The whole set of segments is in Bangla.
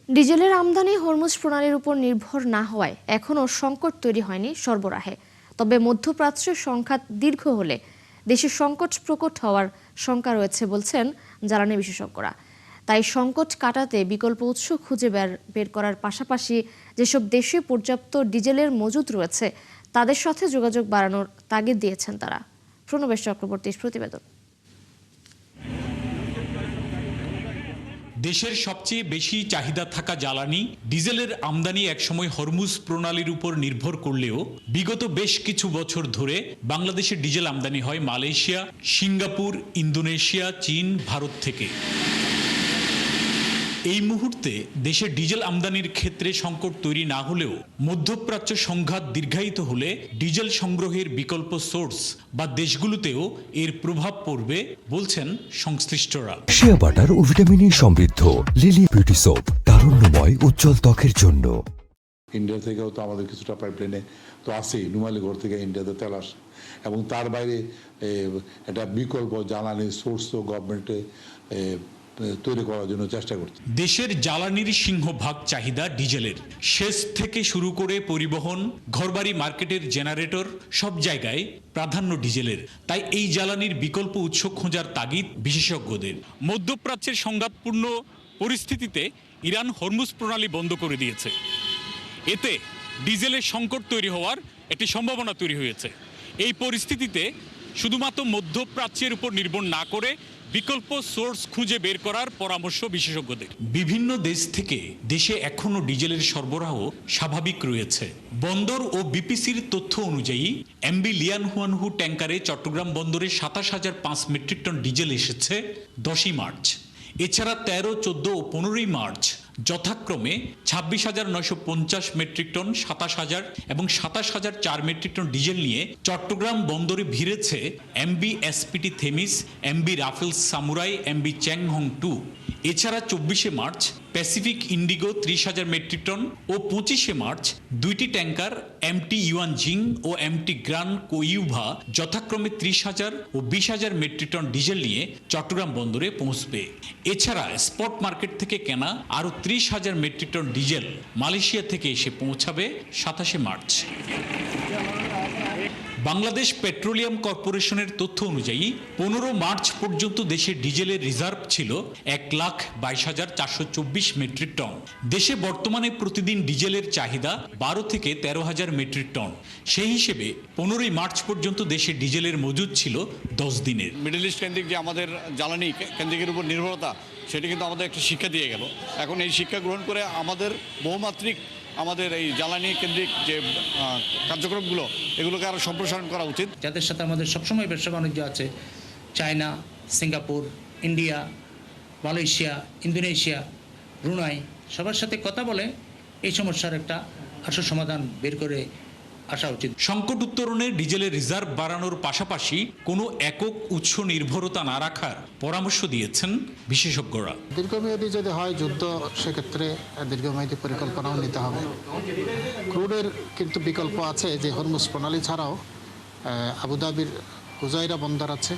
ডিজেলের আমদানি হরমুজ প্রণালীর উপর নির্ভর না হওয়ায় এখনও সংকট তৈরি হয়নি সরবরাহে। তবে মধ্যপ্রাচ্যের সংঘাত দীর্ঘ হলে দেশের সংকট প্রকট হওয়ার শঙ্কা রয়েছে বলছেন জ্বালানি বিশেষজ্ঞরা। তাই সংকট কাটাতে বিকল্প উৎস খুঁজে বের করার পাশাপাশি যেসব দেশে পর্যাপ্ত ডিজেলের মজুদ রয়েছে তাদের সাথে যোগাযোগ বাড়ানোর তাগিদ দিয়েছেন তারা। প্রণবেশ চক্রবর্তীর প্রতিবেদন। দেশের সবচেয়ে বেশি চাহিদা থাকা জ্বালানি ডিজেলের আমদানি একসময় হরমুজ প্রণালীর উপর নির্ভর করলেও বিগত বেশ কিছু বছর ধরে বাংলাদেশের ডিজেল আমদানি হয় মালয়েশিয়া, সিঙ্গাপুর, ইন্দোনেশিয়া, চীন, ভারত থেকে। এই মুহূর্তে দেশের ডিজেল আমদানির ক্ষেত্রে সংকট তৈরি না হলেও মধ্যপ্রাচ্য সংঘাত দীর্ঘায়িত হলে ডিজেল সংগ্রহের বিকল্প সোর্স বা দেশগুলোতেও এর প্রভাব পড়বে বলছেন সংশ্লিষ্টরা। শিয়া বাটার ও ভিটামিন সমৃদ্ধ লিলি বিউটি সোপ, তারুণ্যময় উজ্জ্বল ত্বকের জন্য। ইন্ডিয়া থেকেও তো আমাদের কিছুটা পাইপলাইনে তো আছেই, নুমালীগড় থেকে ইন্ডিয়াতে তেল আসে, এবং তার বাইরে একটা বিকল্প জ্বালানি সোর্সও গভর্নমেন্টে তৈরি করার জন্য চেষ্টা করছে। দেশের জ্বালানির সিংহভাগ চাহিদা ডিজেলের। সেচ থেকে শুরু করে পরিবহন, ঘরবাড়ি, মার্কেটের জেনারেটর সব জায়গায় প্রাধান্য ডিজেলের। তাই এই জ্বালানির বিকল্প উৎস খোঁজার তাগিদ বিশেষজ্ঞদের। মধ্যপ্রাচ্যের সংঘাতপূর্ণ পরিস্থিতিতে ইরান হরমুজ প্রণালী বন্ধ করে দিয়েছে। এতে ডিজেলের সংকট তৈরি হওয়ার একটি সম্ভাবনা তৈরি হয়েছে। এই পরিস্থিতিতে শুধুমাত্র মধ্যপ্রাচ্যের উপর নির্ভর না করে বিকল্প সোর্স খুঁজে বের করার পরামর্শ বিশেষজ্ঞদের। বিভিন্ন দেশ থেকে দেশে এখনো ডিজেলের সরবরাহ স্বাভাবিক রয়েছে। বন্দর ও বিপিসির তথ্য অনুযায়ী এমবি লিয়ানহুয়ানহু ট্যাঙ্কারে চট্টগ্রাম বন্দরে 27,005 মেট্রিক টন ডিজেল এসেছে 10ই মার্চ। এছাড়া 13, 14 ও 15ই মার্চ যথাক্রমে 26,950 মেট্রিক টন, 27,000 এবং 27,004 মেট্রিক টন ডিজেল নিয়ে চট্টগ্রাম বন্দরে ভিড়েছে MB SPT Themis, MB Raffles Samurai, MB Changhong 2। এছাড়া 24শে March Pacific Indigo 30,000 metric ton ও 25শে মার্চ দুইটি ট্যাঙ্কার এমটি ইউয়ানজিং ও এমটি গ্রান কোইউভা যথাক্রমে 30,000 ও 20,000 মেট্রিক টন ডিজেল নিয়ে চট্টগ্রাম বন্দরে পৌঁছবে। এছাড়া স্পট মার্কেট থেকে কেনা আরও 30,000 মেট্রিক টন ডিজেল মালয়েশিয়া থেকে এসে পৌঁছাবে 27শে মার্চ। বাংলাদেশ পেট্রোলিয়াম কর্পোরেশনের তথ্য অনুযায়ী 15 মার্চ পর্যন্ত দেশে ডিজেলের রিজার্ভ ছিল 1,22,424 মেট্রিক টন। দেশে বর্তমানে প্রতিদিন ডিজেলের চাহিদা 12 থেকে 13,000 মেট্রিক টন। সেই হিসেবে 15ই মার্চ পর্যন্ত দেশে ডিজেলের মজুদ ছিল 10 দিনের। মিডল ইস্ট কেন্দ্রিক যে আমাদের জ্বালানি কেন্দ্রিকের উপর নির্ভরতা, সেটি কিন্তু আমাদের একটা শিক্ষা দিয়ে গেল। এখন এই শিক্ষা গ্রহণ করে আমাদের বহুমাত্রিক আমাদের এই জ্বালানি কেন্দ্রিক যে কার্যক্রমগুলো, এগুলোকে আরও সম্প্রসারণ করা উচিত। যাদের সাথে আমাদের সবসময় ব্যবসা বাণিজ্য আছে, China, Singapore, India, Malaysia, Indonesia, Brunei, সবার সাথে কথা বলে এই সমস্যার একটা আসল সমাধান বের করে আসা উচিত। সংকট উত্তরণে ডিজেলের রিজার্ভ বাড়ানোর পাশাপাশি কোনো একক উৎস নির্ভরতা না রাখার পরামর্শ দিয়েছেন বিশেষজ্ঞরা। দীর্ঘমেয়াদী যদি হয় যুদ্ধ, সেক্ষেত্রে দীর্ঘমেয়াদী পরিকল্পনাও নিতে হবে। ক্রুডের কিন্তু বিকল্প আছে, যে হরমুজ প্রণালী ছাড়াও আবুধাবির হুজাইরা বন্দর আছে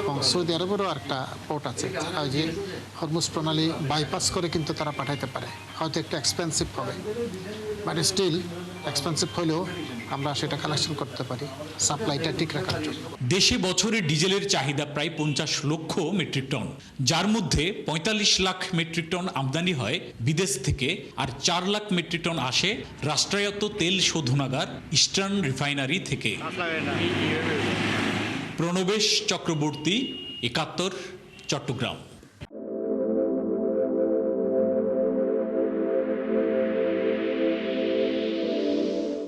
এবং সৌদি আরবেরও একটা পোর্ট আছে, যে হরমুজ প্রণালী বাইপাস করে কিন্তু তারা পাঠাইতে পারে। হয়তো একটু এক্সপেন্সিভ হবে, বাট স্টিল এক্সপেন্সিভ হলেও আমরা সেটা কালেকশন করতে পারি সাপ্লাইটা ঠিক রাখার জন্য। দেশে বছরে ডিজেলের চাহিদা প্রায় 50 লক্ষ মেট্রিক টন, যার মধ্যে 45 লাখ মেট্রিক টন আমদানি হয় বিদেশ থেকে, আর 4 লাখ মেট্রিক টন আসে রাষ্ট্রায়ত্ত তেল শোধনাগার ইস্টার্ন রিফাইনারি থেকে। প্রণবেশ চক্রবর্তী, 71, চট্টগ্রাম।